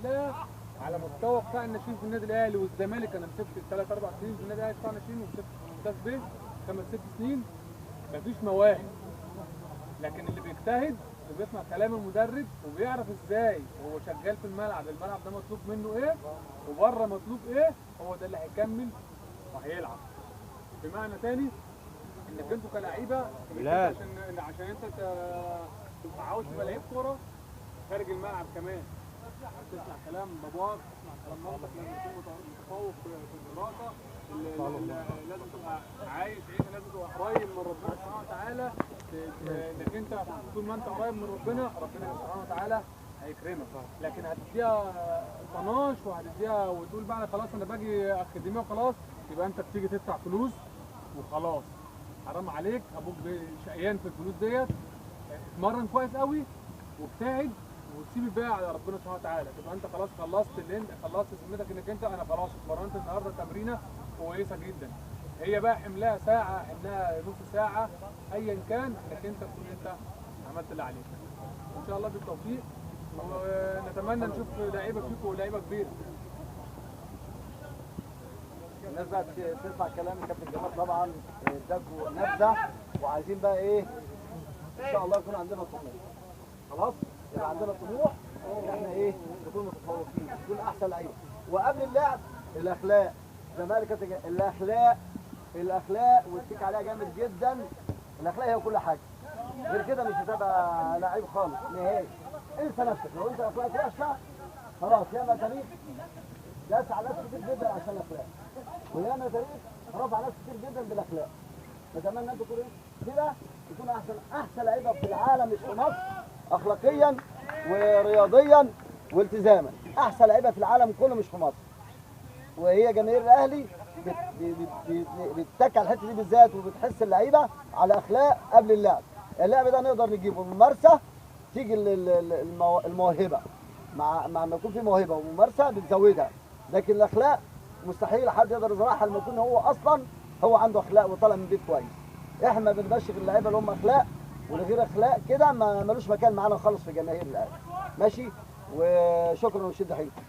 هتلاقيها على مستوى قطاع الناشئين في النادي الاهلي والزمالك. انا مسكت 3 4 سنين في النادي الاهلي قطاع ناشئين، ومسكت في ممتاز ب 5 6 سنين. مفيش مواهب، لكن اللي بيجتهد وبيسمع كلام المدرب وبيعرف ازاي هو شغال في الملعب ده مطلوب منه ايه وبره مطلوب ايه، هو ده اللي هيكمل وهيلعب. بمعنى تاني انك انتوا كلاعيبه عشان انت تبقى عاوز تبقى لعيب كوره خارج الملعب كمان، تسمع كلام باباك، تسمع كلام مامتك، لازم تكون متفوق في الدراسه، لازم تبقى عايش عيشه، لازم تبقى قريب من ربنا سبحانه وتعالى. انك انت طول ما انت قريب من ربنا سبحانه وتعالى هيكرمك. لكن هتديها طناش وهتديها وتقول بقى خلاص انا باجي اكاديميه وخلاص، يبقى انت بتيجي تدفع فلوس وخلاص. حرام عليك، ابوك شقيان في الفلوس ديت. اتمرن كويس قوي واجتهد وتسيب الباقي على ربنا سبحانه وتعالى. تبقى انت خلاص خلصت سمتك انك انت انا خلاص اتمرنت النهارده تمرينه كويسه جدا. هي بقى حملها ساعه، حملها نص ساعه، ايا كان، انك انت تكون انت عملت اللي عليك. ان شاء الله بالتوفيق، ونتمنى نشوف لعيبه فيكم لعيبه كبيره. الناس بقى تسمع كلام الكابتن جمال طبعا، اداكوا نبذه، وعايزين بقى ايه ان شاء الله يكون عندنا طموح. خلاص يبقى عندنا طموح ان احنا ايه نكون متفوقين، نكون احسن لعيبه. وقبل اللعب الاخلاق، زمالك الاخلاق والتيك عليها جامد جدا. الاخلاق هي كل حاجه، غير كده مش هتبقى لعيب خالص نهائي. انسى نفسك، لو انت اخلاقك وحشه خلاص ياما تاريخ داس على ناس كتير جدا عشان الاخلاق، وياما تاريخ رفع ناس كتير جدا بالاخلاق. نتمنى انتوا تكونوا كده، تكونوا احسن لعيبه في العالم مش في مصر، اخلاقيا ورياضيا والتزاما. احسن لعيبه في العالم كله مش في مصر. وهي جماهير الاهلي بتتك على الحته دي بالذات، وبتحس اللعيبه على اخلاق قبل اللعب. اللعب ده نقدر نجيبه بممارسه، تيجي الموهبه مع ما يكون في موهبه وممارسه بتزودها، لكن الاخلاق مستحيل حد يقدر يزرعها لما يكون هو اصلا هو عنده اخلاق وطالع من بيت كويس. احنا ما بنبشر اللعيبه اللي هم اخلاق، واللي غير اخلاق كده ملوش مكان معانا خالص في جماهير الاهلي. ماشي، وشكرا وشد حيلكم.